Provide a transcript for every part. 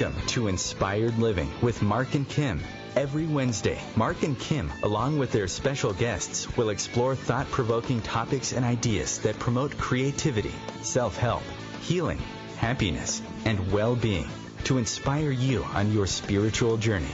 Welcome to Inspired Living with Mark and Kim. Every Wednesday, Mark and Kim, along with their special guests, will explore thought-provoking topics and ideas that promote creativity, self-help, healing, happiness, and well-being to inspire you on your spiritual journey.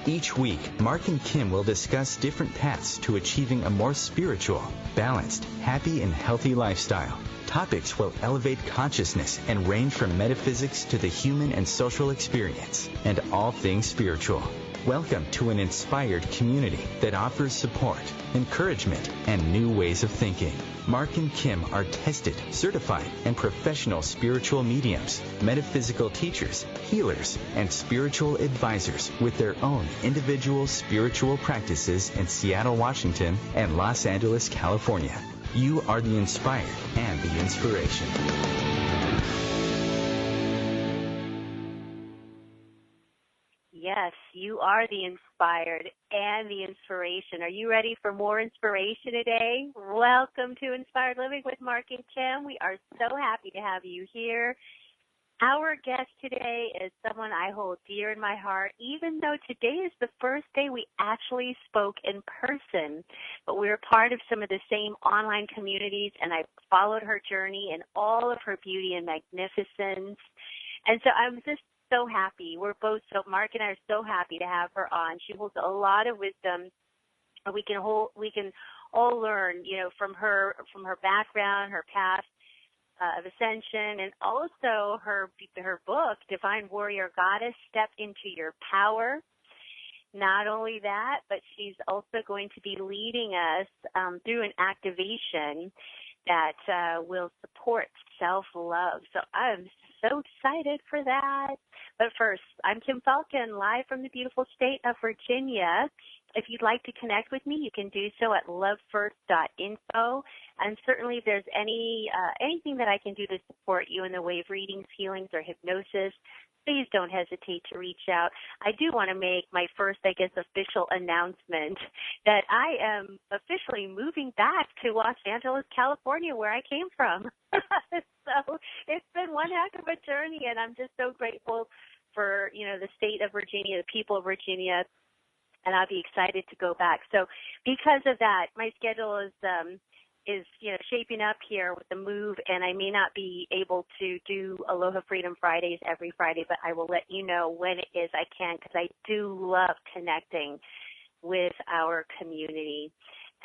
Each week, Mark and Kim will discuss different paths to achieving a more spiritual, balanced, happy, and healthy lifestyle. Topics will elevate consciousness and range from metaphysics to the human and social experience, and all things spiritual. Welcome to an inspired community that offers support, encouragement, and new ways of thinking. Mark and Kim are tested, certified, and professional spiritual mediums, metaphysical teachers, healers, and spiritual advisors with their own individual spiritual practices in Seattle, Washington, and Los Angeles, California. You are the inspired and the inspiration. Yes, you are the inspired and the inspiration. Are you ready for more inspiration today? Welcome to Inspired Living with Mark and Kim. We are so happy to have you here. Our guest today is someone I hold dear in my heart, even though today is the first day we actually spoke in person. But we were part of some of the same online communities, and I followed her journey and all of her beauty and magnificence. And so I'm just so happy. Mark and I are so happy to have her on. She holds a lot of wisdom. We can all learn, from her background, her past of ascension, and also her book, Divine Warrior Goddess, Step into Your Power. Not only that, but she's also going to be leading us through an activation that will support self-love. So I'm so excited for that. But first, I'm Kim Falcon, live from the beautiful state of Virginia. If you'd like to connect with me, you can do so at lovefirst.info. And certainly if there's anything that I can do to support you in the way of readings, healings, or hypnosis, please don't hesitate to reach out. I do want to make my first, official announcement that I am officially moving back to Los Angeles, California, where I came from. So it's been one heck of a journey, and I'm just so grateful for, the state of Virginia, the people of Virginia, and I'll be excited to go back. So because of that, my schedule is shaping up here with the move, and I may not be able to do Aloha Freedom Fridays every Friday, but I will let you know when it is I can, because I do love connecting with our community.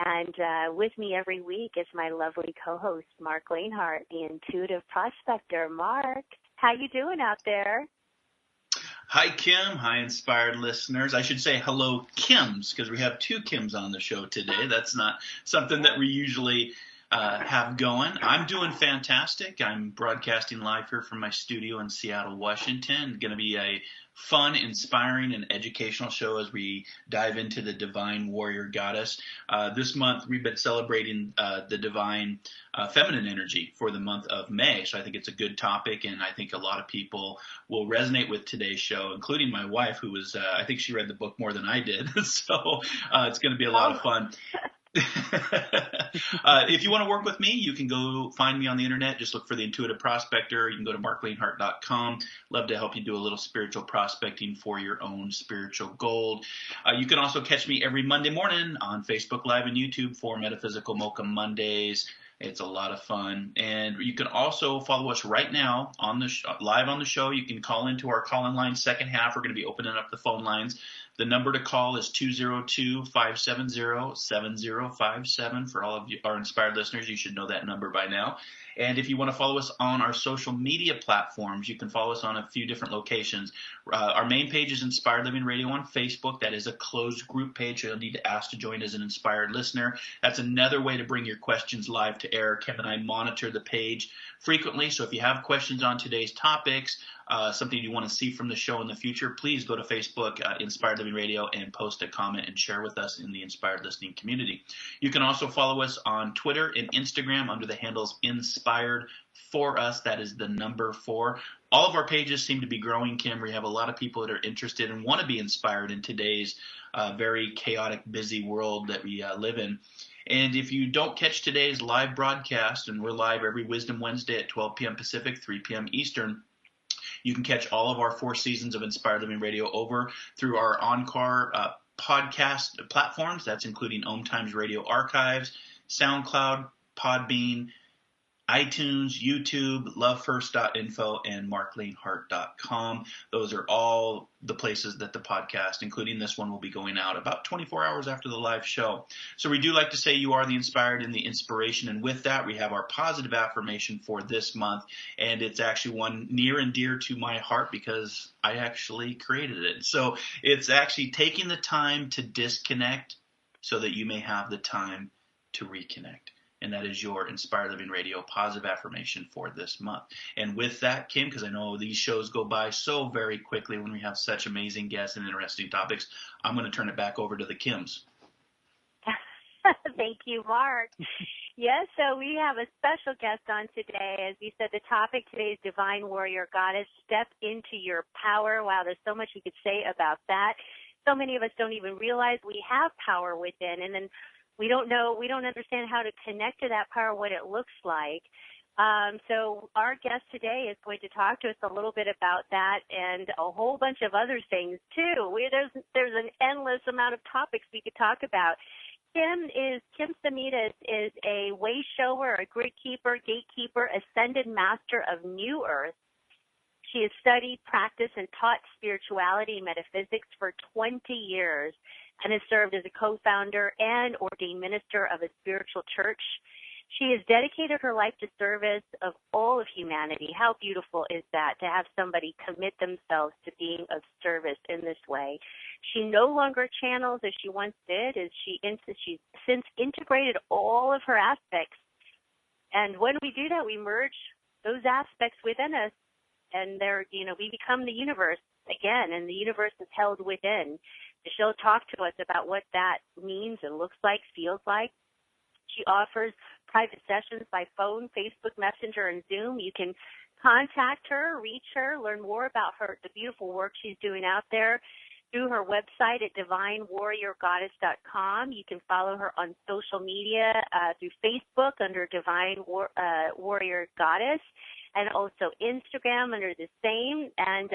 And with me every week is my lovely co-host, Mark Lanehart, the intuitive prospector. Mark, how you doing out there? Hi, Kim. Hi, inspired listeners. I should say hello, Kims, because we have two Kims on the show today. That's not something that we usually have going. I'm doing fantastic. I'm broadcasting live here from my studio in Seattle, Washington. Going to be a fun, inspiring, and educational show as we dive into the Divine Warrior Goddess. This month, we've been celebrating the Divine Feminine energy for the month of May, so I think it's a good topic, and I think a lot of people will resonate with today's show, including my wife, who was, I think she read the book more than I did, so it's going to be a lot of fun. If you want to work with me, you can go find me on the internet. Just look for the Intuitive Prospector. You can go to marklanehart.com. Love to help you do a little spiritual prospecting for your own spiritual gold. You can also catch me every Monday morning on Facebook Live and YouTube for Metaphysical Mocha Mondays. It's a lot of fun. And you can also follow us right now on the live on the show. You can call into our call-in line second half. We're going to be opening up the phone lines. The number to call is 202-570-7057. For all of you, our inspired listeners, you should know that number by now. And if you want to follow us on our social media platforms, you can follow us on a few different locations. Our main page is Inspired Living Radio on Facebook. That is a closed group page. You'll need to ask to join as an inspired listener. That's another way to bring your questions live to air. Kim and I monitor the page frequently. So if you have questions on today's topics, something you want to see from the show in the future, please go to Facebook, Inspired Living Radio, and post a comment and share with us in the Inspired Listening community. You can also follow us on Twitter and Instagram under the handles Inspired for Us. That is the number 4. All of our pages seem to be growing, Kim. We have a lot of people that are interested and want to be inspired in today's very chaotic, busy world that we live in. And if you don't catch today's live broadcast, and we're live every Wisdom Wednesday at 12 p.m. Pacific, 3 p.m. Eastern, You can catch all of our 4 seasons of Inspired Living Radio over through our Encore podcast platforms. That's including OMTimes Radio Archives, SoundCloud, Podbean, iTunes, YouTube, lovefirst.info, and marklanehart.com. Those are all the places that the podcast, including this one, will be going out about 24 hours after the live show. So we do like to say you are the inspired and the inspiration. And with that, we have our positive affirmation for this month. And it's actually one near and dear to my heart because I actually created it. So it's actually taking the time to disconnect so that you may have the time to reconnect. And that is your Inspired Living Radio positive affirmation for this month. And with that, Kim, because I know these shows go by so very quickly when we have such amazing guests and interesting topics, I'm going to turn it back over to the Kims. Thank you, Mark. Yes, so we have a special guest on today. As you said, the topic today is Divine Warrior Goddess. Step into your power. Wow, there's so much we could say about that. So many of us don't even realize we have power within, and then we don't understand how to connect to that power, what it looks like. So our guest today is going to talk to us a little bit about that and a whole bunch of other things too. There's an endless amount of topics we could talk about. Kim Semetis is a way shower, a grid keeper, gatekeeper, ascended master of New Earth. She has studied, practiced, and taught spirituality and metaphysics for 20 years and has served as a co-founder and ordained minister of a spiritual church. She has dedicated her life to service of all of humanity. How beautiful is that, to have somebody commit themselves to being of service in this way? She no longer channels as she once did, as she's since integrated all of her aspects. And when we do that, we merge those aspects within us, and we become the universe again, and the universe is held within. She'll talk to us about what that means and looks like, feels like. She offers private sessions by phone, Facebook Messenger, and Zoom. You can contact her, reach her, learn more about the beautiful work she's doing out there through her website at divinewarriorgoddess.com. You can follow her on social media through Facebook under Divine Warrior Goddess, and also Instagram under the same, and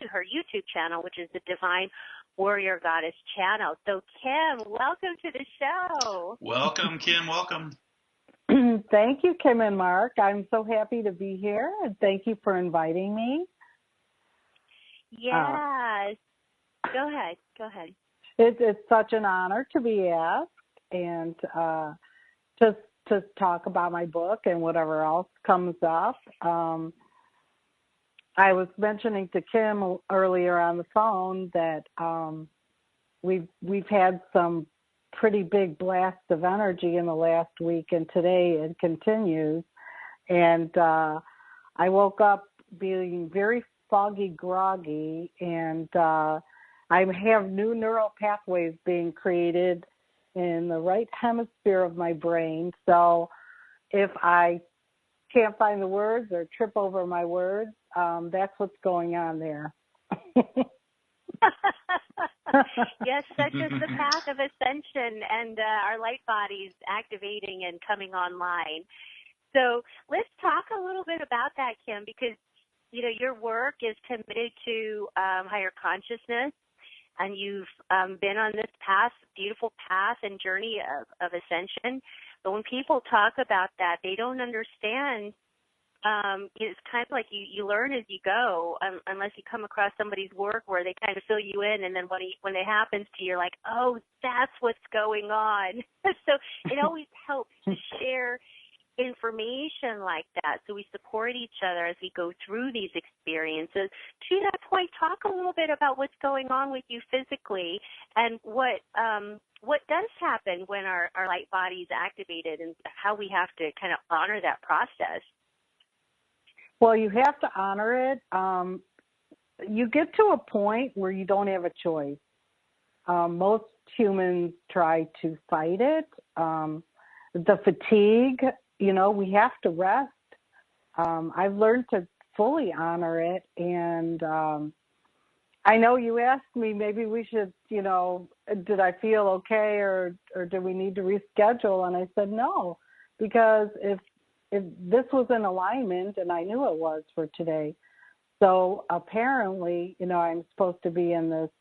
her YouTube channel, which is the Divine Warrior Goddess channel. So, Kim, welcome to the show. Welcome, Kim. Welcome. Thank you, Kim and Mark. I'm so happy to be here, and thank you for inviting me. Yes. Go ahead. It's such an honor to be asked, and just to talk about my book and whatever else comes up. I was mentioning to Kim earlier on the phone that we've had some pretty big blasts of energy in the last week, and today it continues. And I woke up being very foggy, groggy, and I have new neural pathways being created in the right hemisphere of my brain. So if I can't find the words or trip over my words, that's what's going on there. Yes, such is the path of ascension and our light bodies activating and coming online. So let's talk a little bit about that, Kim, because your work is committed to higher consciousness, and you've been on this path, beautiful path and journey of ascension. But when people talk about that, they don't understand. It's kind of like you learn as you go, unless you come across somebody's work where they kind of fill you in, and then when it happens to you, you're like, oh, that's what's going on. So it always helps to share information like that, so we support each other as we go through these experiences. To that point, talk a little bit about what's going on with you physically and what does happen when our light body is activated, and how we have to kind of honor that process. Well, you have to honor it. You get to a point where you don't have a choice. Most humans try to fight it. The fatigue, we have to rest. I've learned to fully honor it. And I know you asked me, maybe we should, did I feel okay or do we need to reschedule? And I said no, because if this was in alignment, and I knew it was for today, So apparently, I'm supposed to be in this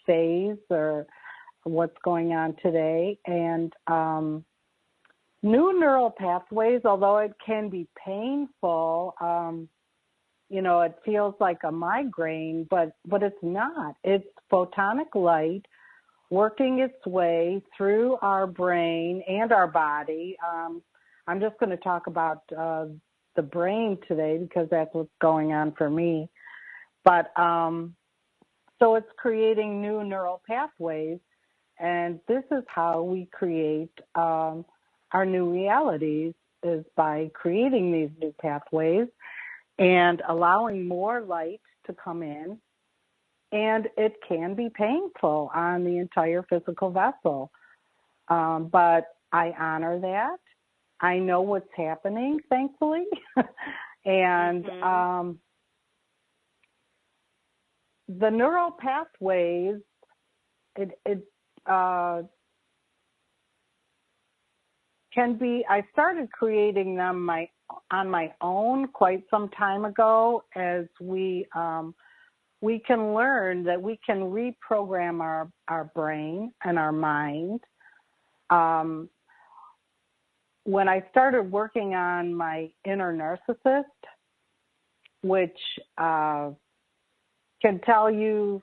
phase or what's going on today. And new neural pathways, although it can be painful, it feels like a migraine, but it's not. It's photonic light working its way through our brain and our body. I'm just going to talk about the brain today because that's what's going on for me. But so it's creating new neural pathways, and this is how we create our new realities, is by creating these new pathways and allowing more light to come in. And it can be painful on the entire physical vessel. But I honor that. I know what's happening, thankfully. And the neural pathways, can be, I started creating them on my own quite some time ago, as we can learn that we can reprogram our brain and our mind. When I started working on my inner narcissist, which can tell you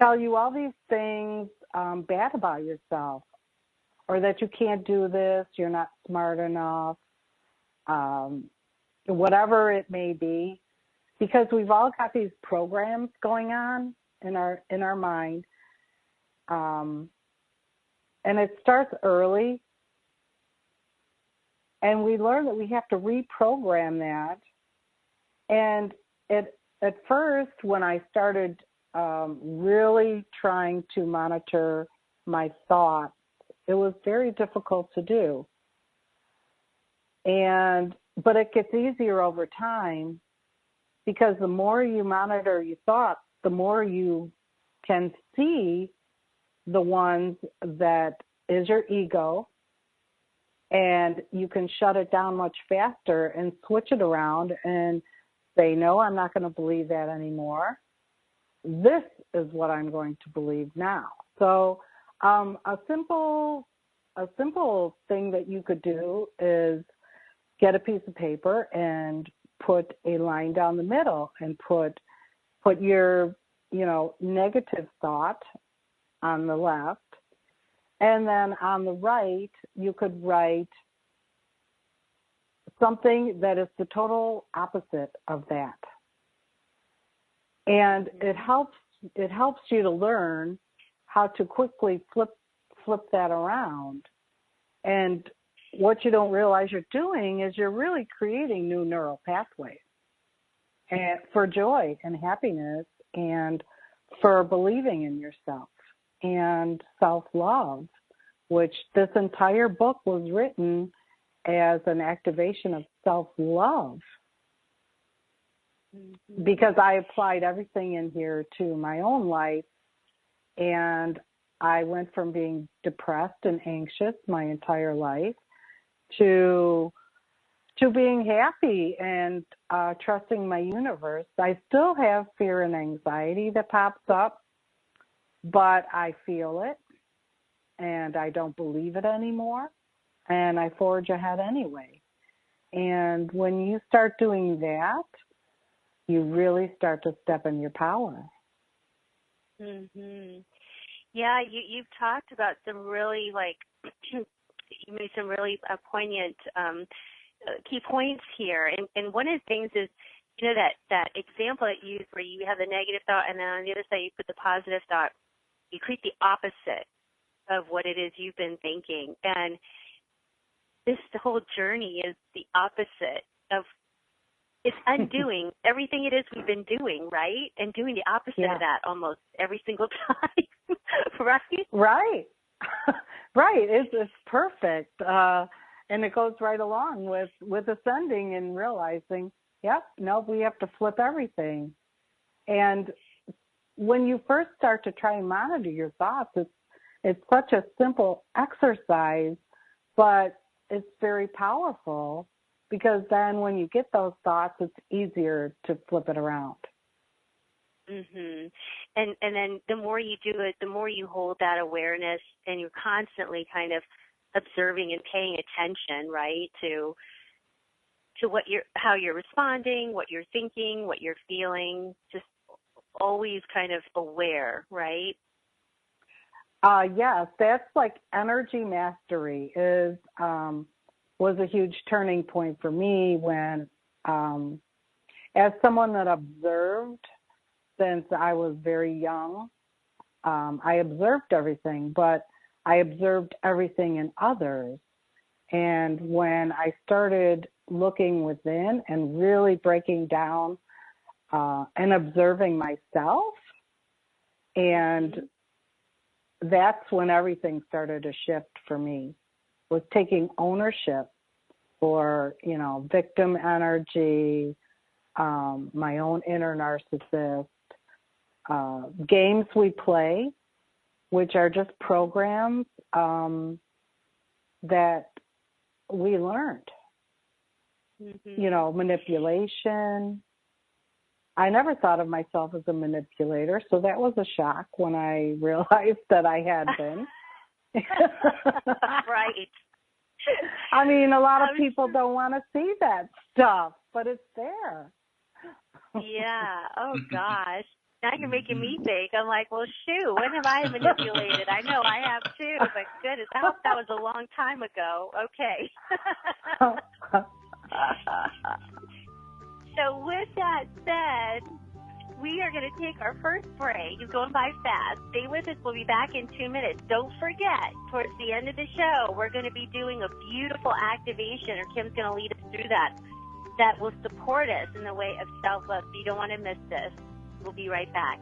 all these things bad about yourself, or that you can't do this, you're not smart enough, whatever it may be, because we've all got these programs going on in our mind, and it starts early, and we learn that we have to reprogram that. And at first, when I started really trying to monitor my thoughts, it was very difficult to do. But it gets easier over time, because the more you monitor your thoughts, the more you can see the ones that is your ego, and you can shut it down much faster and switch it around and say, no, I'm not going to believe that anymore. This is what I'm going to believe now. So a simple thing that you could do is get a piece of paper and put a line down the middle and put your negative thought on the left, and then on the right you could write something that is the total opposite of that. And it helps you to learn how to quickly flip that around. And what you don't realize you're doing is you're really creating new neural pathways, and for joy and happiness, and for believing in yourself and self-love, which this entire book was written as an activation of self-love, because I applied everything in here to my own life, and I went from being depressed and anxious my entire life to being happy and trusting my universe. I still have fear and anxiety that pops up, but I feel it, and I don't believe it anymore, and I forge ahead anyway. And when you start doing that, you really start to step in your power. Mm-hmm. Yeah, you've talked about some really, you made some really poignant key points here. And one of the things is, that example that you used where you have the negative thought, and then on the other side you put the positive thought. You create the opposite of what it is you've been thinking. And this whole journey is the opposite of, it's undoing everything it is we've been doing, right? And doing the opposite of that almost every single time, right? Right. Right. It's perfect. And it goes right along with ascending and realizing, we have to flip everything. And when you first start to try and monitor your thoughts, it's such a simple exercise, but it's very powerful. because then when you get those thoughts, it's easier to flip it around. Mhm. And then the more you do it, the more you hold that awareness, and you're constantly kind of observing and paying attention, right, to how you're responding, what you're thinking, what you're feeling, just always kind of aware, right? Yes, that's like energy mastery was a huge turning point for me when, as someone that observed since I was very young, I observed everything, but I observed everything in others. And when I started looking within and really breaking down and observing myself, and that's when everything started to shift for me, was taking ownership for, victim energy, my own inner narcissist, games we play, which are just programs that we learned. Manipulation. I never thought of myself as a manipulator, so that was a shock when I realized that I had been. Right. I mean, a lot of people don't want to see that stuff, but it's there. Yeah. Oh, gosh. Now you're making me think. I'm like, well, shoot, when have I manipulated? I know I have too, but goodness, I hope that was a long time ago. Okay. So with that said, we are going to take our first break. It's going by fast. Stay with us. We'll be back in 2 minutes. Don't forget, towards the end of the show, we're going to be doing a beautiful activation, or Kim's going to lead us through that will support us in the way of self-love. So you don't want to miss this. We'll be right back.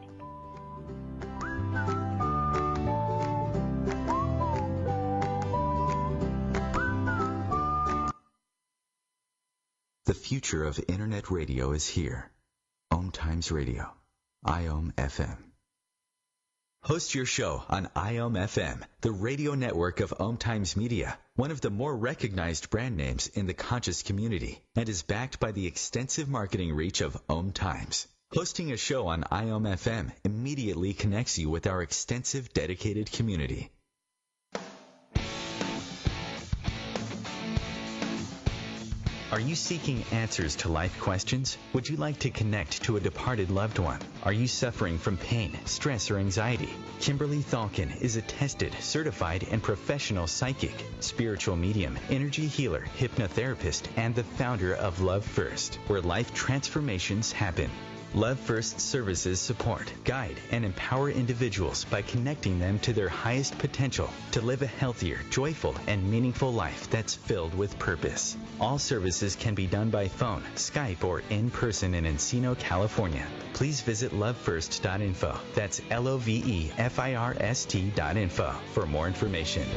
The future of Internet radio is here. OMTimes Radio, IOM FM. Host your show on IOM FM, the radio network of OMTimes Media, one of the more recognized brand names in the conscious community, and is backed by the extensive marketing reach of OMTimes. Hosting a show on IOM FM immediately connects you with our extensive dedicated community. Are you seeking answers to life questions? Would you like to connect to a departed loved one? Are you suffering from pain, stress, or anxiety? Kimberly Thalkin is a tested, certified, and professional psychic, spiritual medium, energy healer, hypnotherapist, and the founder of Love First, where life transformations happen. Love First services support, guide, and empower individuals by connecting them to their highest potential to live a healthier, joyful, and meaningful life that's filled with purpose. All services can be done by phone, Skype, or in person in Encino, California. Please visit lovefirst.info. That's LOVEFIRST.info for more information.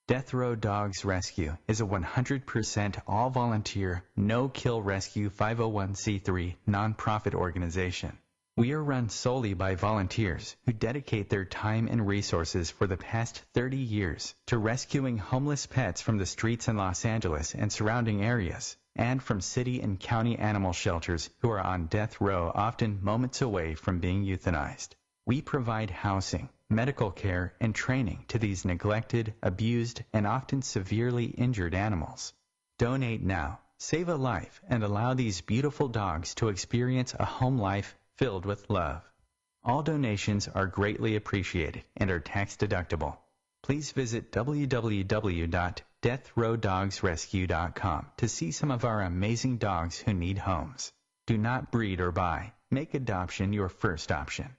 Death Row Dogs Rescue is a 100% all-volunteer, no-kill rescue 501c3 nonprofit organization. We are run solely by volunteers who dedicate their time and resources for the past 30 years to rescuing homeless pets from the streets in Los Angeles and surrounding areas, and from city and county animal shelters who are on death row, often moments away from being euthanized. We provide housing, medical care, and training to these neglected, abused, and often severely injured animals. Donate now, save a life, and allow these beautiful dogs to experience a home life filled with love. All donations are greatly appreciated and are tax deductible. Please visit www.deathrowdogsrescue.com to see some of our amazing dogs who need homes. Do not breed or buy. Make adoption your first option.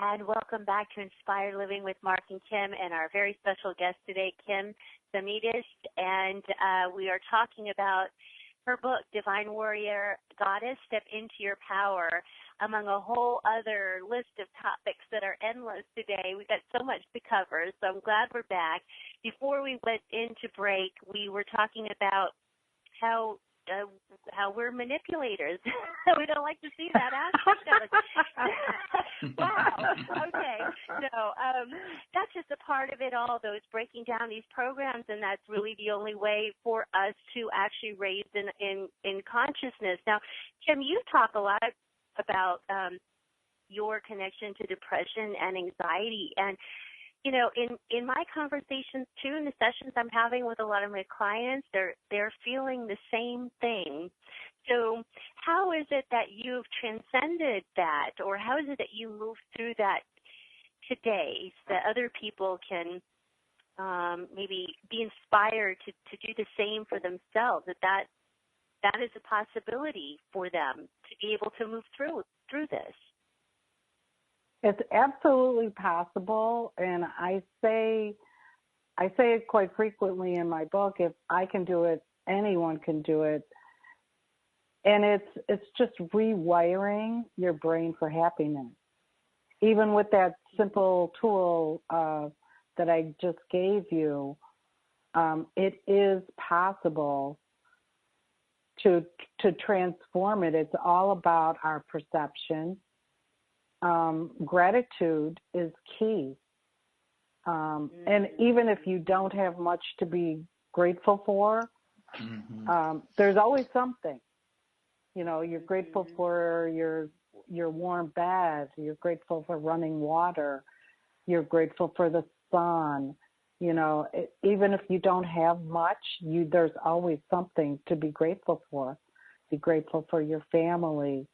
And welcome back to Inspired Living with Mark and Kim, and our very special guest today, Kim Semetis. And we are talking about her book, Divine Warrior Goddess, Step Into Your Power, among a whole other list of topics that are endless today. We've got so much to cover, so I'm glad we're back. Before we went into break, we were talking about how how we're manipulators. We don't like to see that aspect of it. Wow. Okay. So that's just a part of it all, though, is breaking down these programs, and that's really the only way for us to actually raise in consciousness. Now, Kim, you talk a lot about your connection to depression and anxiety, and you know, in my conversations too, in the sessions I'm having with a lot of my clients, they're feeling the same thing. So how is it that you've transcended that, or how is it that you move through that today so that other people can maybe be inspired to do the same for themselves, that is a possibility for them to be able to move through this? It's absolutely possible, and I say it quite frequently in my book. If I can do it, anyone can do it. And it's just rewiring your brain for happiness. Even with that simple tool that I just gave you, it is possible to transform it. It's all about our perception. Gratitude is key. And even if you don't have much to be grateful for, there's always something. You know, you're grateful for your warm bed. You're grateful for running water. You're grateful for the sun. You know, even if you don't have much, there's always something to be grateful for. Be grateful for your family.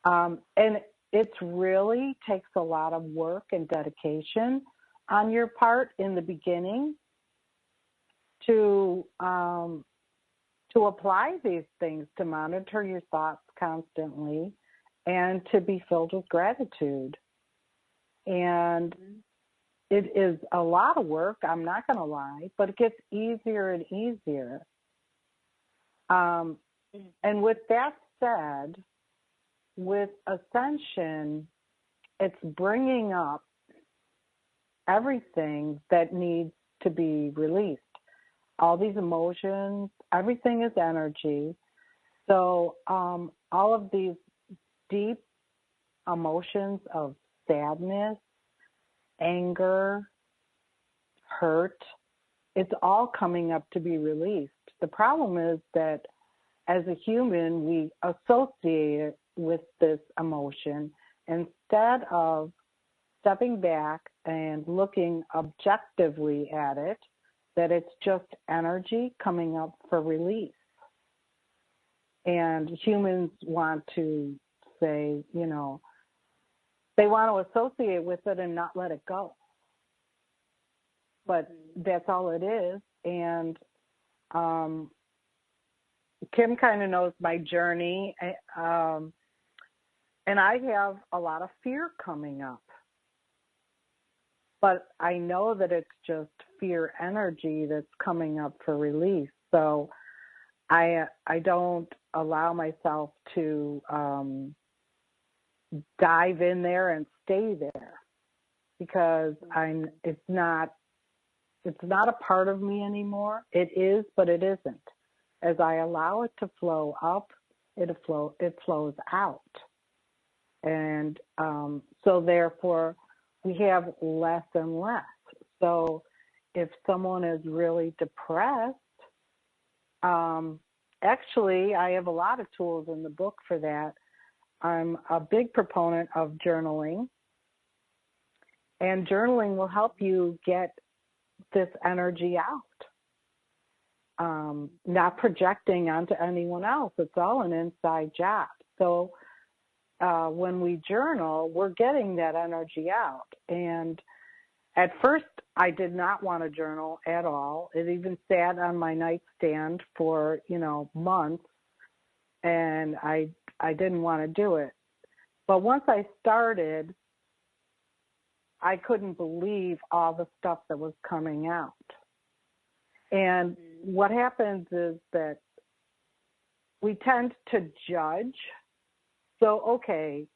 And it really takes a lot of work and dedication on your part in the beginning to apply these things, to monitor your thoughts constantly, and to be filled with gratitude. And it is a lot of work, I'm not going to lie, but it gets easier and easier. And with that said, with ascension, it's bringing up everything that needs to be released. All these emotions, everything is energy. So all of these deep emotions of sadness, anger, hurt, it's all coming up to be released. The problem is that as a human, we associate it with this emotion instead of stepping back and looking objectively at it, that it's just energy coming up for release. And humans want to say, you know, they want to associate with it and not let it go. But that's all it is. And Kim kind of knows my journey. And I have a lot of fear coming up. But I know that it's just fear energy that's coming up for release. So I don't allow myself to dive in there and stay there, because it's not a part of me anymore. It is, but it isn't. As I allow it to flow up, it flows out. And so therefore, we have less and less. So if someone is really depressed, actually, I have a lot of tools in the book for that. I'm a big proponent of journaling. And journaling will help you get this energy out. Not projecting onto anyone else. It's all an inside job. So when we journal, we're getting that energy out. And at first, I did not want to journal at all. It even sat on my nightstand for, months, and I didn't want to do it. But once I started, I couldn't believe all the stuff that was coming out. And what happens is that we tend to judge. So, okay,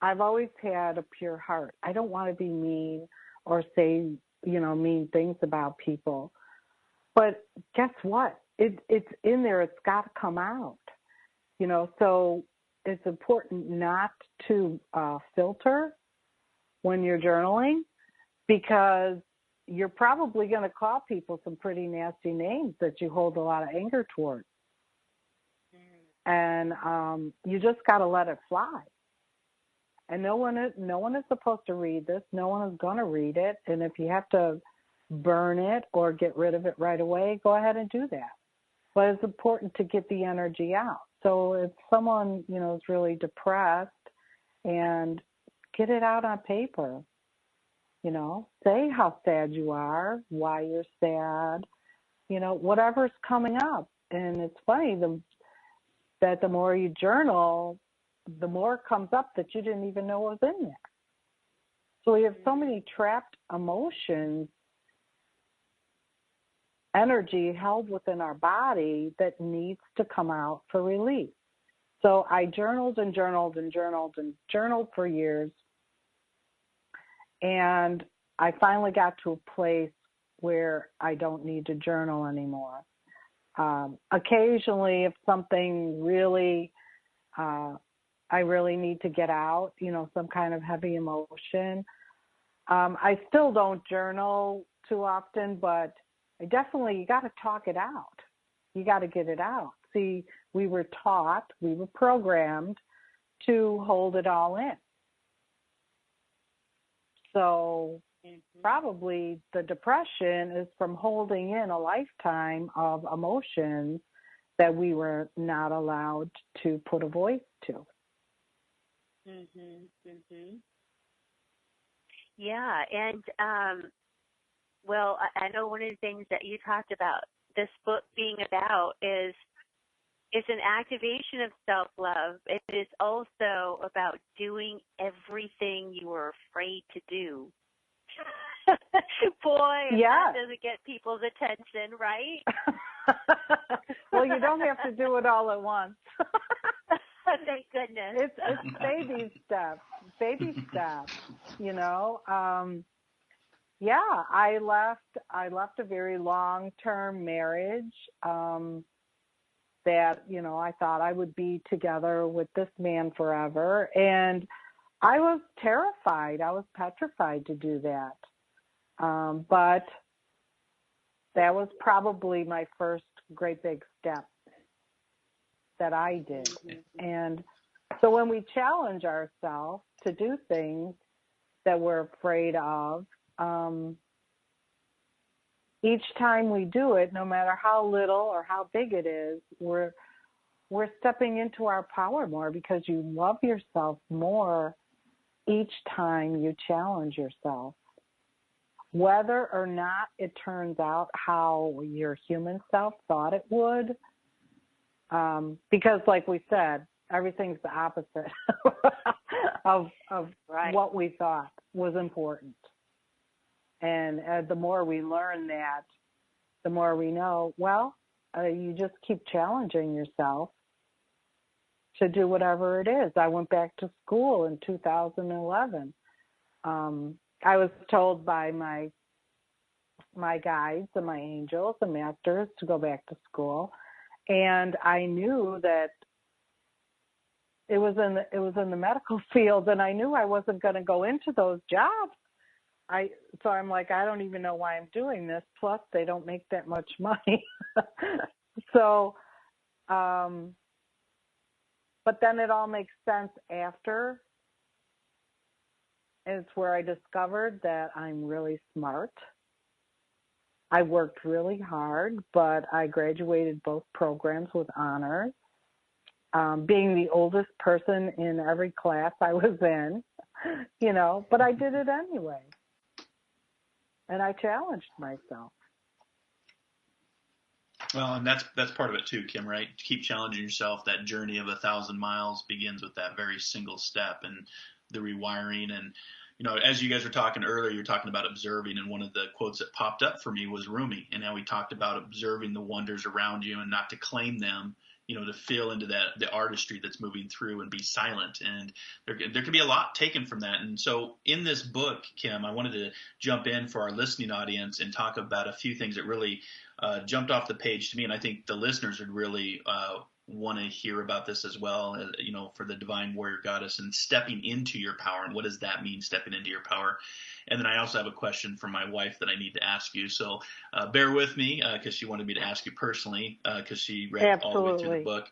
I've always had a pure heart. I don't want to be mean or say, mean things about people. But guess what? it's in there. It's got to come out, so it's important not to filter when you're journaling, because you're probably going to call people some pretty nasty names that you hold a lot of anger towards. And you just got to let it fly. And no one is supposed to read this. No one is going to read it. And if you have to burn it or get rid of it right away, go ahead and do that. But it's important to get the energy out. So if someone, is really depressed, and get it out on paper, say how sad you are, why you're sad, whatever's coming up. And it's funny that the more you journal, the more comes up that you didn't even know was in there. So we have so many trapped emotions, energy held within our body that needs to come out for release. So I journaled and journaled and journaled and journaled for years. And I finally got to a place where I don't need to journal anymore. Occasionally, if something really, I really need to get out, some kind of heavy emotion, I still don't journal too often, but you got to talk it out. You got to get it out. See, we were programmed to hold it all in. So probably the depression is from holding in a lifetime of emotions that we were not allowed to put a voice to. Yeah, and well, I know one of the things that you talked about this book being about is it's an activation of self-love. It is also about doing everything you were afraid to do. Boy, that doesn't get people's attention, right? Well, you don't have to do it all at once. Thank goodness. It's baby steps. I left a very long-term marriage that, I thought I would be together with this man forever. And I was terrified. I was petrified to do that. But that was probably my first great big step that I did. And so when we challenge ourselves to do things that we're afraid of, each time we do it, no matter how little or how big it is, we're stepping into our power more, because you love yourself more each time you challenge yourself. Whether or not it turns out how your human self thought it would, because like we said, everything's the opposite of what we thought was important. And the more we learn that, the more we know, you just keep challenging yourself to do whatever it is. I went back to school in 2011. I was told by my guides and my angels and masters to go back to school. And I knew that it was in the medical field, and I knew I wasn't going to go into those jobs. So I'm like, I don't even know why I'm doing this. Plus, they don't make that much money. So, but then it all makes sense after. And it's where I discovered that I'm really smart. I worked really hard, but I graduated both programs with honors. Being the oldest person in every class I was in, but I did it anyway. And I challenged myself. Well, and that's part of it too, Kim, right? To keep challenging yourself. That journey of 1,000 miles begins with that very single step and the rewiring. And, as you guys were talking earlier, you're talking about observing. And one of the quotes that popped up for me was Rumi. And how he talked about observing the wonders around you and not to claim them, to feel into the artistry that's moving through and be silent. And there can be a lot taken from that. And so in this book, Kim, I wanted to jump in for our listening audience and talk about a few things that really jumped off the page to me. And I think the listeners would really want to hear about this as well, for the divine warrior goddess and stepping into your power. And what does that mean, stepping into your power? And then I also have a question from my wife that I need to ask you. So bear with me because she wanted me to ask you personally because she read all the way through the book.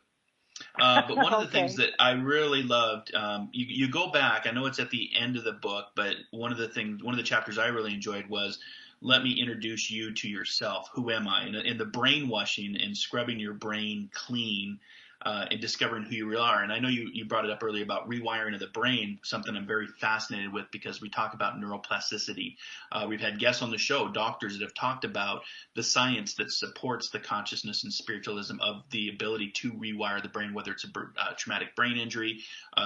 But one of the things that I really loved, you go back, I know it's at the end of the book, but one of the chapters I really enjoyed was, let me introduce you to yourself. Who am I? And the brainwashing and scrubbing your brain clean and discovering who you really are. And I know you brought it up earlier about rewiring of the brain, something I'm very fascinated with because we talk about neuroplasticity. We've had guests on the show, doctors that have talked about the science that supports the consciousness and spiritualism of the ability to rewire the brain, whether it's a traumatic brain injury,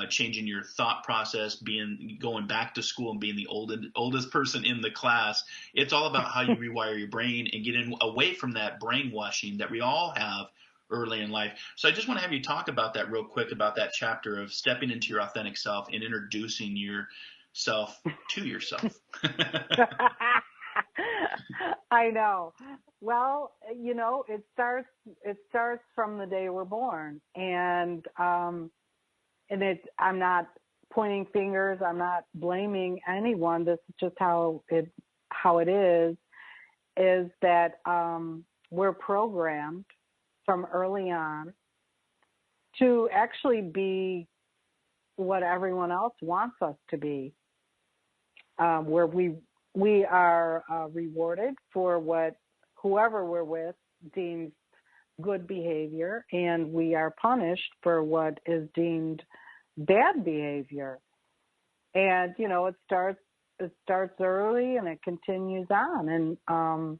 changing your thought process, going back to school and being the oldest person in the class. It's all about how you rewire your brain and get away from that brainwashing that we all have early in life. So I just want to have you talk about that real quick, about that chapter of stepping into your authentic self and introducing yourself to yourself. I know. Well, it starts from the day we're born, and I'm not pointing fingers. I'm not blaming anyone. This is just how it is that we're programmed from early on to actually be what everyone else wants us to be, where we are rewarded for what whoever we're with deems good behavior, and we are punished for what is deemed bad behavior. And it starts early and it continues on, and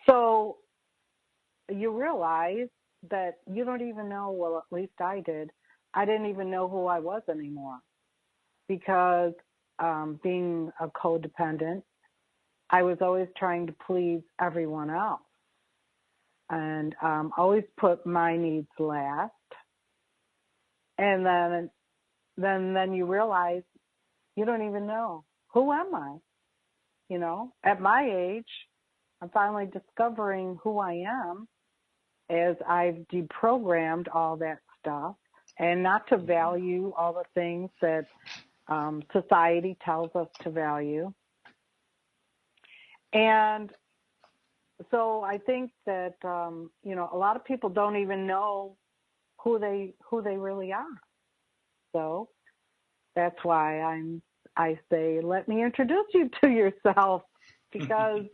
so you realize that you don't even know, well, at least I did. I didn't even know who I was anymore because being a codependent, I was always trying to please everyone else and always put my needs last. And then you realize you don't even know, who am I? At my age, I'm finally discovering who I am as I've deprogrammed all that stuff and not to value all the things that society tells us to value. And so I think that, a lot of people don't even know who they really are. So that's why I say, let me introduce you to yourself, because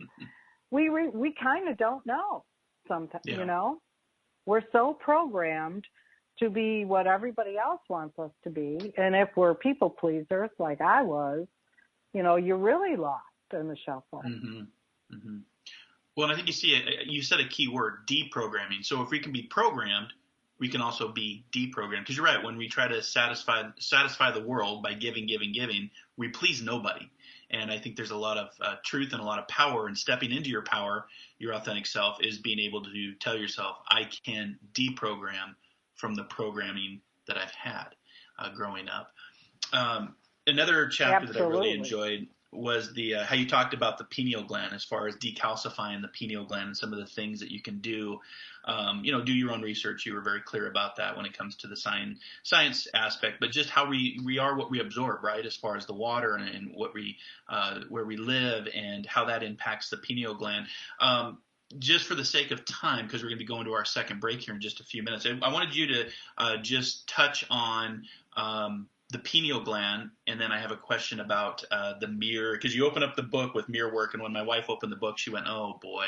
we kind of don't know sometimes, We're so programmed to be what everybody else wants us to be. And if we're people pleasers like I was, you're really lost in the shuffle. Mm-hmm. Mm-hmm. Well, and I think you said a key word, deprogramming. So if we can be programmed, we can also be deprogrammed. Because you're right, when we try to satisfy the world by giving, we please nobody. And I think there's a lot of truth and a lot of power in stepping into your power. Your authentic self is being able to tell yourself, I can deprogram from the programming that I've had growing up. Another chapter that I really enjoyed was the how you talked about the pineal gland, as far as decalcifying the pineal gland and some of the things that you can do. Do your own research. You were very clear about that when it comes to the science aspect, but just how we are what we absorb, right? As far as the water and what where we live and how that impacts the pineal gland. Just for the sake of time, because we're going to be going to our second break here in just a few minutes, I wanted you to just touch on the pineal gland, and then I have a question about the mirror, because you open up the book with mirror work, and when my wife opened the book, she went, "Oh boy,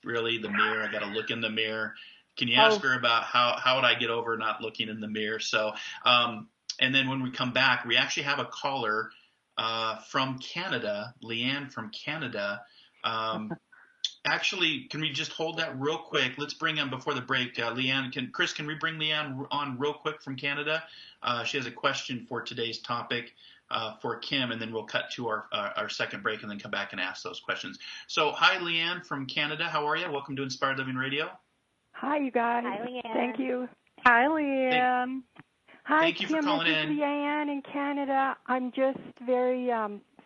really, the mirror? I got to look in the mirror." Can you ask her about how would I get over not looking in the mirror? So, and then when we come back, we actually have a caller from Canada, Leanne from Canada. Actually, can we just hold that real quick? Let's bring on before the break. Leanne, Chris, can we bring Leanne on real quick from Canada? She has a question for today's topic for Kim, and then we'll cut to our second break and then come back and ask those questions. So, hi, Leanne from Canada. How are you? Welcome to Inspired Living Radio. Hi, you guys. Hi, Leanne. Thank you. Hi, Leanne. Hi, Thank you Kim. for calling this in. is Leanne in Canada. I'm just very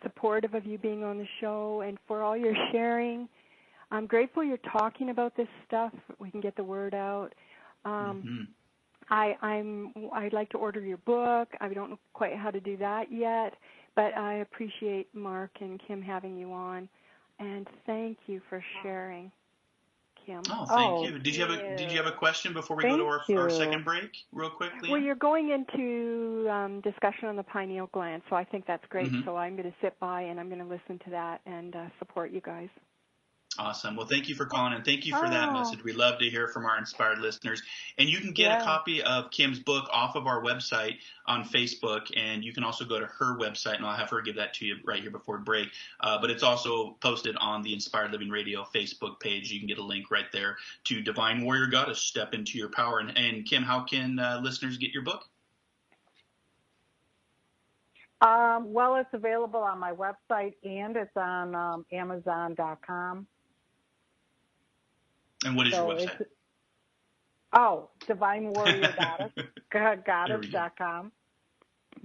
supportive of you being on the show and for all your sharing. I'm grateful you're talking about this stuff. We can get the word out. I'd like to order your book. I don't know quite how to do that yet, but I appreciate Mark and Kim having you on, and thank you for sharing, Kim. Oh, thank you. Did you have a question before we go to our second break, real quick, Leanne? Well, you're going into discussion on the pineal gland, so I think that's great. So I'm going to sit by and I'm going to listen to that and support you guys. Awesome. Well, thank you for calling, and thank you for that message. We love to hear from our inspired listeners. And you can get a copy of Kim's book off of our website on Facebook, and you can also go to her website, and I'll have her give that to you right here before break. But it's also posted on the Inspired Living Radio Facebook page. You can get a link right there to Divine Warrior Goddess, Step Into Your Power. And Kim, how can listeners get your book? Well, it's available on my website, and it's on Amazon.com. And what is your website? Divine Warrior Goddess, goddess.com.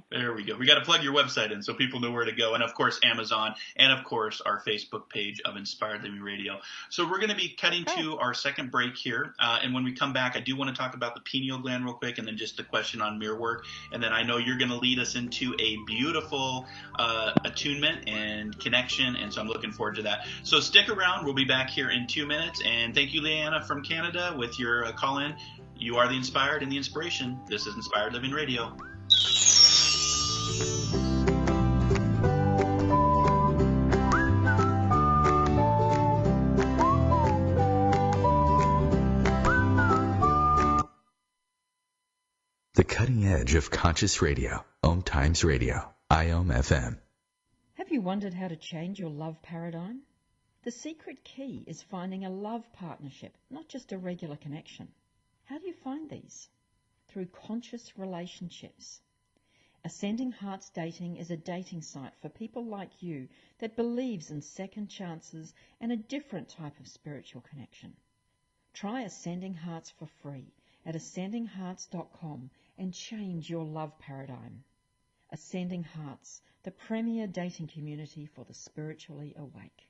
There we go. We got to plug your website in so people know where to go. And, of course, Amazon, and, of course, our Facebook page of Inspired Living Radio. So we're going to be cutting to our second break here. And when we come back, I do want to talk about the pineal gland real quick, and then just the question on mirror work. And then I know you're going to lead us into a beautiful attunement and connection, and so I'm looking forward to that. So stick around. We'll be back here in 2 minutes. And thank you, Leanna from Canada, with your call-in. You are the inspired and the inspiration. This is Inspired Living Radio. The cutting edge of conscious radio, OMTimes Radio, IOM-FM. Have you wondered how to change your love paradigm? The secret key is finding a love partnership, not just a regular connection. How do you find these? Through conscious relationships. Ascending Hearts Dating is a dating site for people like you that believes in second chances and a different type of spiritual connection. Try Ascending Hearts for free at ascendinghearts.com and change your love paradigm. Ascending Hearts, the premier dating community for the spiritually awake.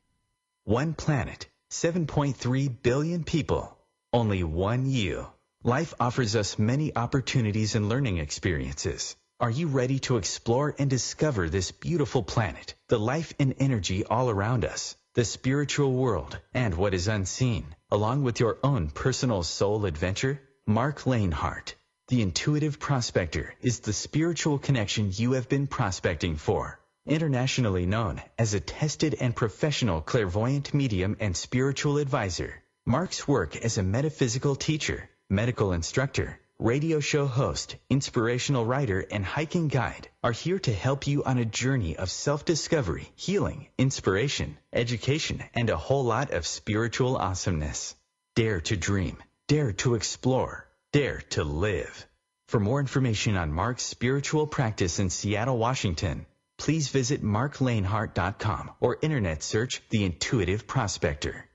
One planet, 7.3 billion people, only one you. Life offers us many opportunities and learning experiences. Are you ready to explore and discover this beautiful planet, the life and energy all around us, the spiritual world, and what is unseen, along with your own personal soul adventure? Mark Lanehart, the intuitive prospector, is the spiritual connection you have been prospecting for. Internationally known as a tested and professional clairvoyant medium and spiritual advisor, Mark's work as a metaphysical teacher, medical instructor, radio show host, inspirational writer, and hiking guide are here to help you on a journey of self-discovery, healing, inspiration, education, and a whole lot of spiritual awesomeness. Dare to dream. Dare to explore. Dare to live. For more information on Mark's spiritual practice in Seattle, Washington, please visit marklanehart.com or internet search The Intuitive Prospector.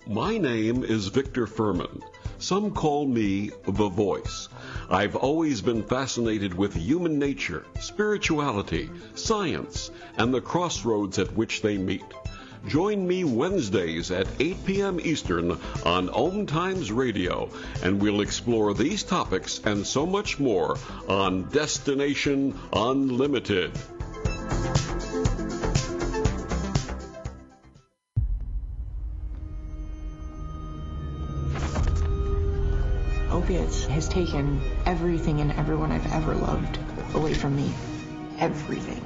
My name is Victor Furman. Some call me the Voice. I've always been fascinated with human nature, spirituality, science, and the crossroads at which they meet. Join me Wednesdays at 8 p.m. Eastern on OMTimes Radio, and we'll explore these topics and so much more on Destination Unlimited. Opiates has taken everything and everyone I've ever loved away from me. Everything.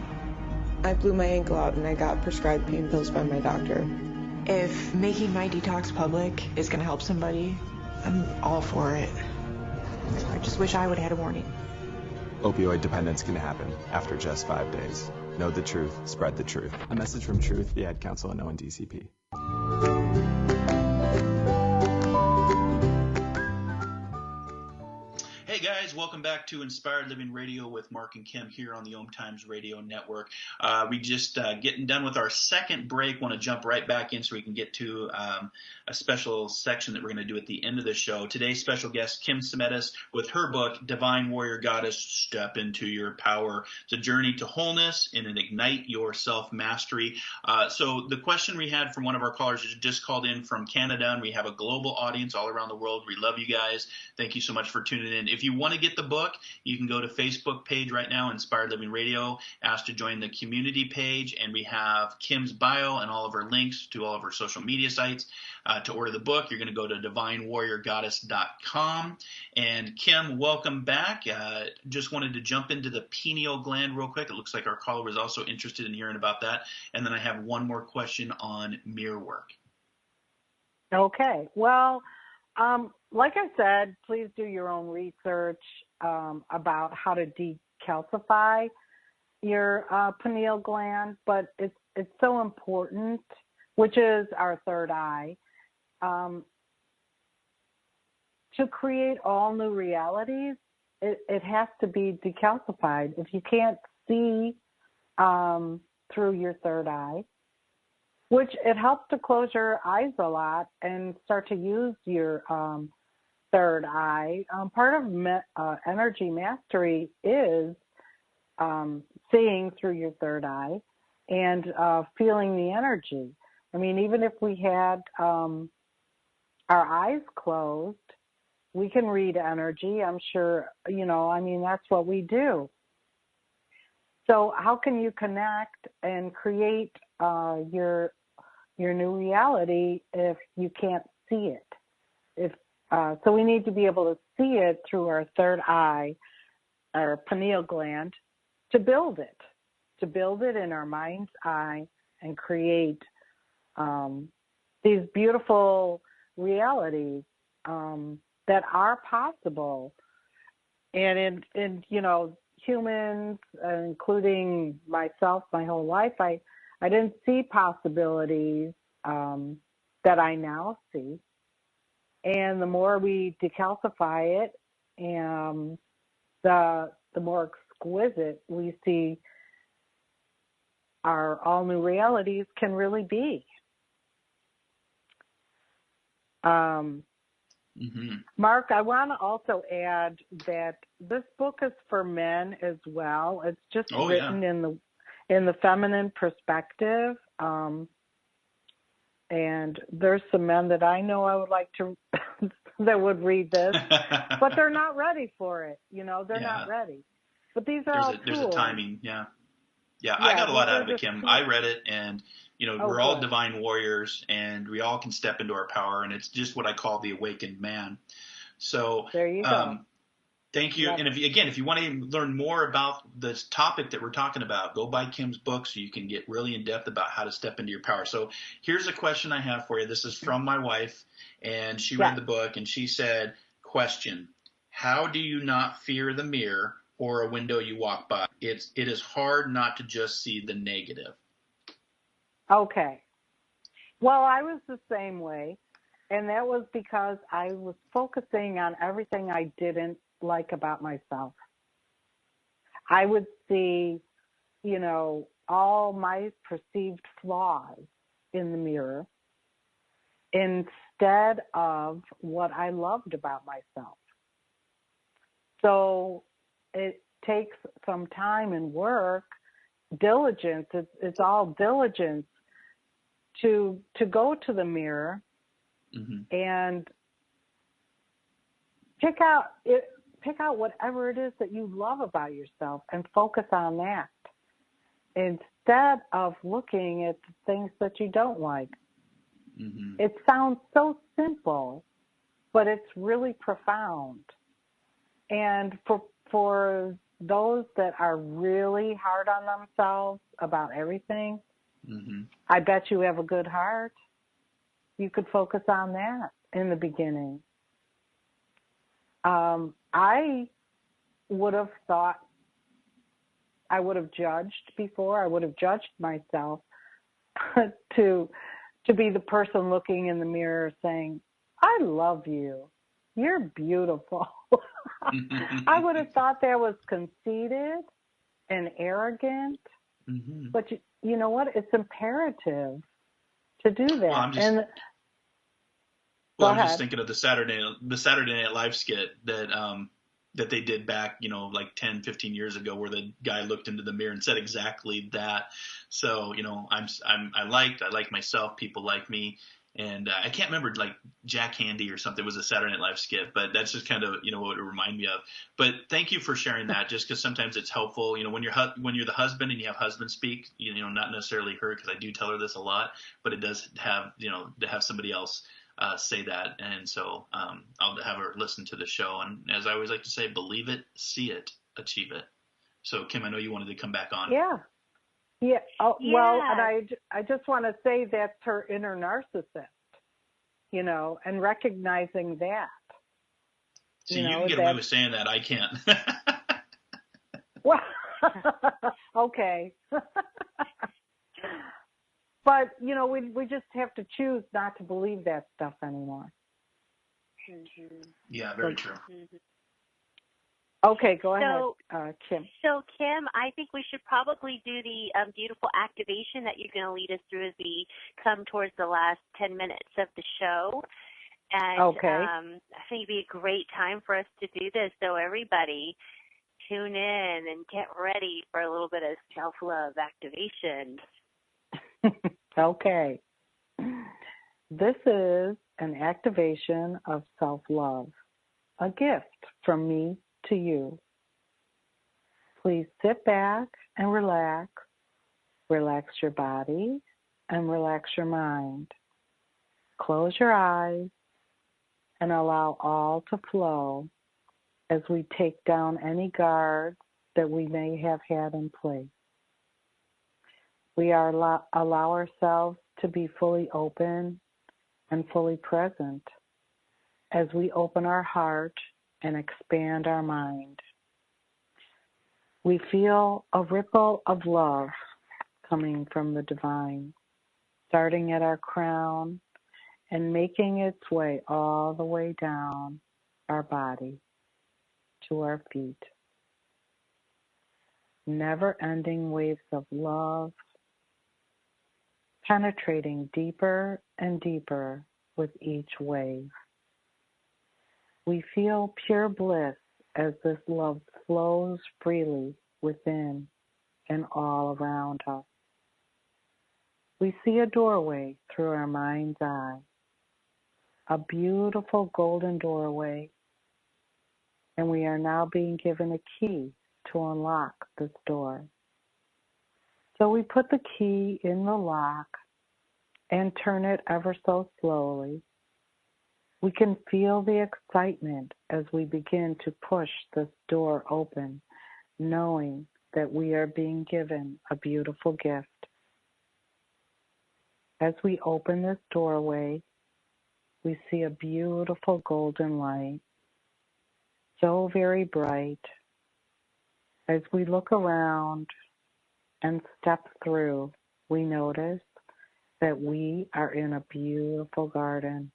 I blew my ankle out and I got prescribed pain pills by my doctor. If making my detox public is going to help somebody, I'm all for it. I just wish I would have had a warning. Opioid dependence can happen after just 5 days. Know the truth, spread the truth. A message from Truth, the Ad Council, and ONDCP. Hey guys, welcome welcome back to Inspired Living Radio with Mark and Kim here on the OMTimes Radio Network. We just getting done with our second break. Want to jump right back in so we can get to a special section that we're going to do at the end of the show. Today's special guest, Kim Semetis, with her book, Divine Warrior Goddess, Step Into Your Power. It's a journey to wholeness and an ignite your self-mastery. So the question we had from one of our callers who just called in from Canada, and we have a global audience all around the world. We love you guys. Thank you so much for tuning in. If you want to get the book, you can go to Facebook page right now, Inspired Living Radio, ask to join the community page, and we have Kim's bio and all of her links to all of her social media sites. To order the book, you're going to go to divinewarriorgoddess.com. And Kim, welcome back. Just wanted to jump into the pineal gland real quick. It looks like our caller was also interested in hearing about that. And then I have one more question on mirror work. Okay. Well, like I said, please do your own research about how to decalcify your pineal gland, but it's so important, which is our third eye, to create all new realities. It has to be decalcified. If you can't see through your third eye, which it helps to close your eyes a lot and start to use your third eye. Part of energy mastery is seeing through your third eye and feeling the energy. I mean, even if we had our eyes closed, we can read energy. I'm sure, that's what we do. So how can you connect and create your new reality if you can't see it? So we need to be able to see it through our third eye, our pineal gland, to build it in our mind's eye and create these beautiful realities that are possible. And in humans, including myself, my whole life, I didn't see possibilities that I now see. And the more we decalcify it, and the more exquisite we see our all new realities can really be. Mark, I want to also add that this book is for men as well. It's just written in the feminine perspective. And there's some men that I know I would like to that would read this, but they're not ready for it. They're not ready. But these are all tools. There's a timing, yeah. I got a lot out of it, Kim. I read it, and we're all divine warriors, and we all can step into our power, and it's just what I call the awakened man. So there you go. Thank you. And if you want to learn more about this topic that we're talking about, go buy Kim's book so you can get really in depth about how to step into your power. So here's a question I have for you. This is from my wife, and she read the book, and she said, question, how do you not fear the mirror or a window you walk by? It is hard not to just see the negative. Okay. Well, I was the same way, and that was because I was focusing on everything I didn't like about myself. I would see, all my perceived flaws in the mirror instead of what I loved about myself. So it takes some time and work, diligence. It's all diligence to go to the mirror and pick out whatever it is that you love about yourself and focus on that instead of looking at the things that you don't like. It sounds so simple, but it's really profound. And for those that are really hard on themselves about everything, I bet you have a good heart. You could focus on that in the beginning. I would have thought, I would have judged before. I would have judged myself to be the person looking in the mirror saying, I love you. You're beautiful. I would have thought that was conceited and arrogant, but you know what? It's imperative to do that. Well, I'm just thinking of the Saturday Night Live skit that they did back, like 10, 15 years ago, where the guy looked into the mirror and said exactly that. So, I like myself, people like me. And I can't remember, like Jack Handy or something was a Saturday Night Live skit, but that's just kind of, what it reminded me of. But thank you for sharing that, just because sometimes it's helpful, when you're the husband and you have husband speak, not necessarily her, because I do tell her this a lot, but it does have, to have somebody else say that. And so I'll have her listen to the show. And as I always like to say, believe it, see it, achieve it. So Kim, I know you wanted to come back on. Yeah. Yeah. Oh, yeah. Well, and I just want to say that's her inner narcissist, and recognizing that. See, you can get away with saying that. I can't. Well, okay. But, we just have to choose not to believe that stuff anymore. Yeah, very true. Okay, go ahead, Kim. So, Kim, I think we should probably do the beautiful activation that you're going to lead us through as we come towards the last 10 minutes of the show. And okay. I think it'd be a great time for us to do this. So, everybody, tune in and get ready for a little bit of self-love activation. Okay. This is an activation of self-love, a gift from me to you. Please sit back and relax. Relax your body and relax your mind. Close your eyes and allow all to flow as we take down any guards that we may have had in place. We allow ourselves to be fully open and fully present as we open our heart and expand our mind. We feel a ripple of love coming from the divine, starting at our crown and making its way all the way down our body to our feet. Never-ending waves of love, penetrating deeper and deeper with each wave. We feel pure bliss as this love flows freely within and all around us. We see a doorway through our mind's eye, a beautiful golden doorway, and we are now being given a key to unlock this door. So we put the key in the lock and turn it ever so slowly. We can feel the excitement as we begin to push this door open, knowing that we are being given a beautiful gift. As we open this doorway, we see a beautiful golden light, so very bright. As we look around and step through, we notice that we are in a beautiful garden.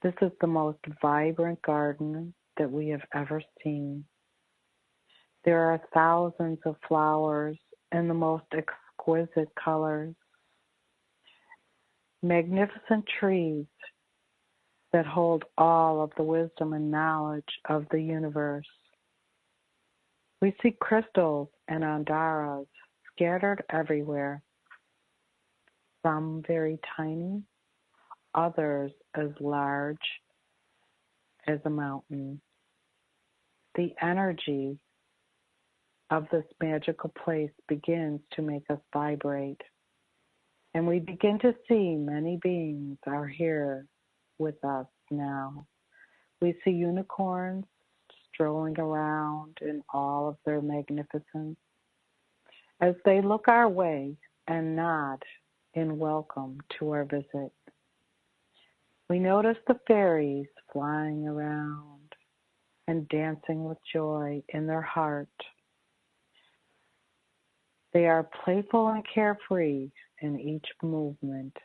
This is the most vibrant garden that we have ever seen. There are thousands of flowers in the most exquisite colors, magnificent trees that hold all of the wisdom and knowledge of the universe. We see crystals and Andaz scattered everywhere, some very tiny, others as large as a mountain. The energy of this magical place begins to make us vibrate, and we begin to see many beings are here with us now. We see unicorns strolling around in all of their magnificence as they look our way and nod in welcome to our visit. We notice the fairies flying around and dancing with joy in their heart. They are playful and carefree in each movement.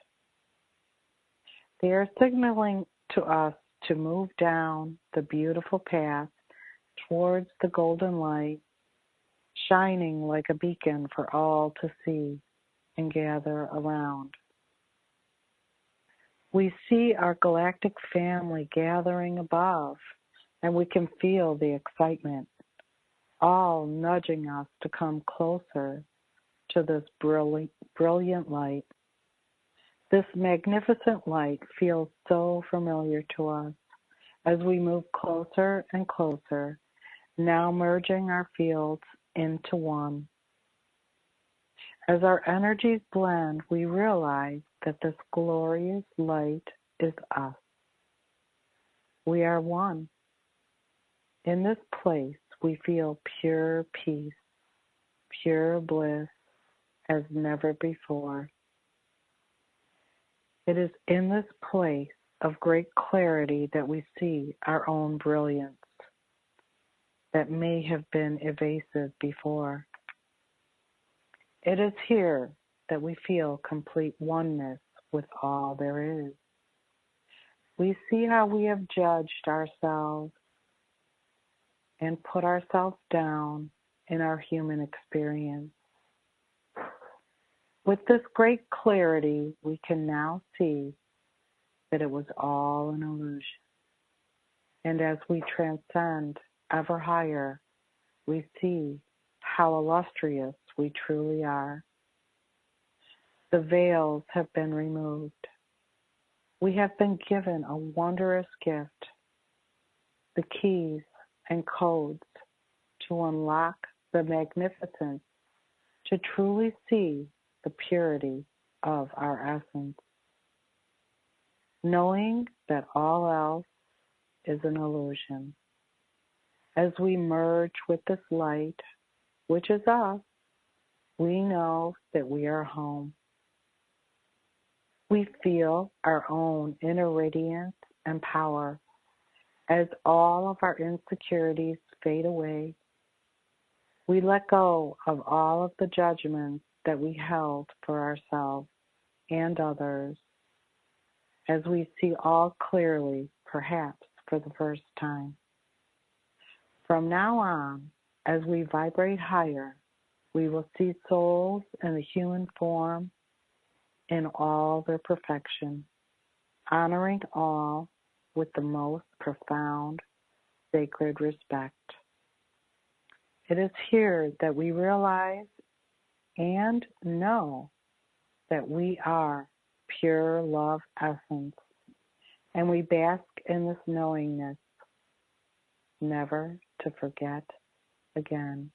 They are signaling to us to move down the beautiful path towards the golden light, shining like a beacon for all to see and gather around. We see our galactic family gathering above, and we can feel the excitement, all nudging us to come closer to this brilliant light. This magnificent light feels so familiar to us as we move closer and closer, now merging our fields into one. As our energies blend, we realize that this glorious light is us. We are one. In this place, we feel pure peace, pure bliss as never before. It is in this place of great clarity that we see our own brilliance that may have been evasive before. It is here that we feel complete oneness with all there is. We see how we have judged ourselves and put ourselves down in our human experience. With this great clarity, we can now see that it was all an illusion. And as we transcend ever higher, we see how illustrious we truly are. The veils have been removed. We have been given a wondrous gift, the keys and codes to unlock the magnificence, to truly see the purity of our essence, knowing that all else is an illusion. As we merge with this light, which is us, we know that we are home. We feel our own inner radiance and power as all of our insecurities fade away. We let go of all of the judgments that we held for ourselves and others, as we see all clearly, perhaps for the first time. From now on, as we vibrate higher, we will see souls in the human form in all their perfection, honoring all with the most profound, sacred respect. It is here that we realize and know that we are pure love essence, and we bask in this knowingness, never to forget again.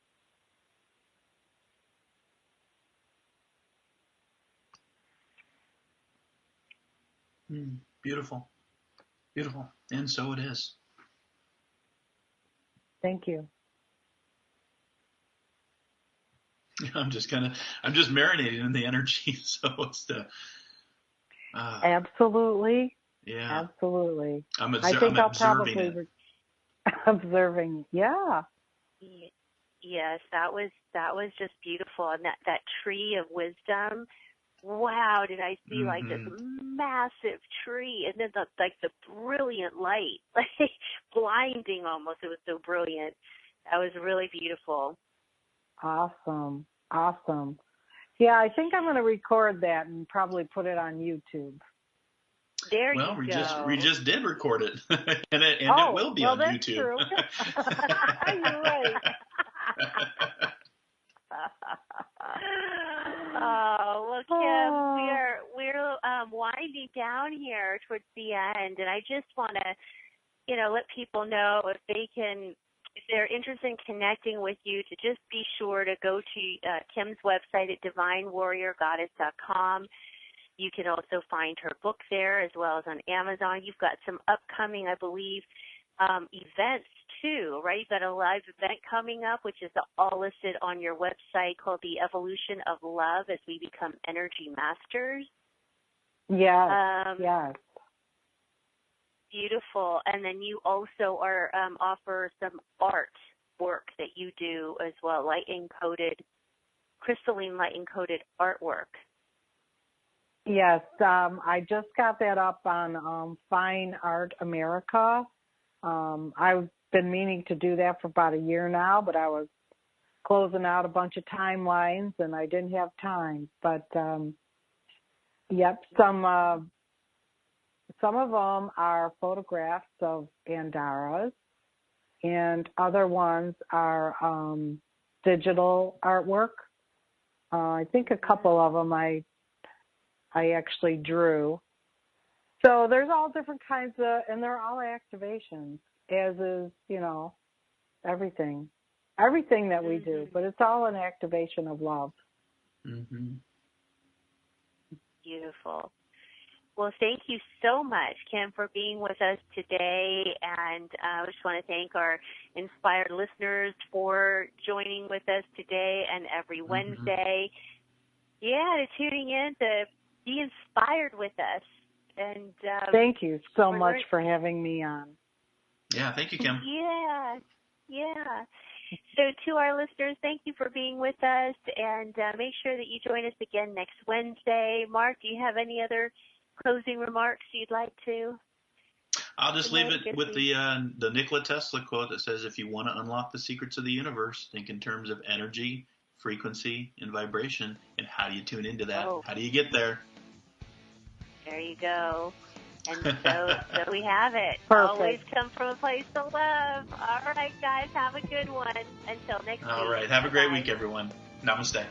Beautiful. Beautiful. And so it is. Thank you. I'm just marinating in the energy. So it's absolutely. Yeah. Absolutely. I think I'll probably observing. Yeah. Yes, that was just beautiful. And that tree of wisdom. Wow, did I see like this massive tree, and then the brilliant light, like blinding almost. It was so brilliant. That was really beautiful. Awesome. Yeah, I think I'm going to record that and probably put it on YouTube. There you go. We just did record it, and it will be on YouTube. True. You're right. Oh, well, Kim, we're winding down here towards the end, and I just want to, let people know if they're interested in connecting with you, to just be sure to go to Kim's website at divinewarriorgoddess.com. You can also find her book there as well as on Amazon. You've got some upcoming, I believe, events too, right? You've got a live event coming up, which is all listed on your website, called The Evolution of Love as We Become Energy Masters. Yes. Beautiful. And then you also are offer some art work that you do as well, crystalline light encoded artwork. Yes, I just got that up on Fine Art America. I've been meaning to do that for about a year now, but I was closing out a bunch of timelines and I didn't have time. But yep, some of them are photographs of Andaz, and other ones are digital artwork. I think a couple of them I actually drew. So there's all different kinds of, and they're all activations, as is, everything that we do, but it's all an activation of love. Mm-hmm. Beautiful. Well, thank you so much, Kim, for being with us today. And I just want to thank our inspired listeners for joining with us today and every Wednesday. Yeah, to tuning in to be inspired with us. And thank you so much for having me on. Yeah, thank you, Kim. Yeah. So to our listeners, thank you for being with us, and make sure that you join us again next Wednesday. Mark, do you have any other closing remarks you'd like to? I'll just leave it with the Nikola Tesla quote that says, if you want to unlock the secrets of the universe, think in terms of energy, frequency, and vibration. And how do you tune into that? How do you get there? There you go. And so we have it. Perfect. Always come from a place of love. All right, guys, have a good one. Until next week. All right. Have a great week, everyone. Namaste.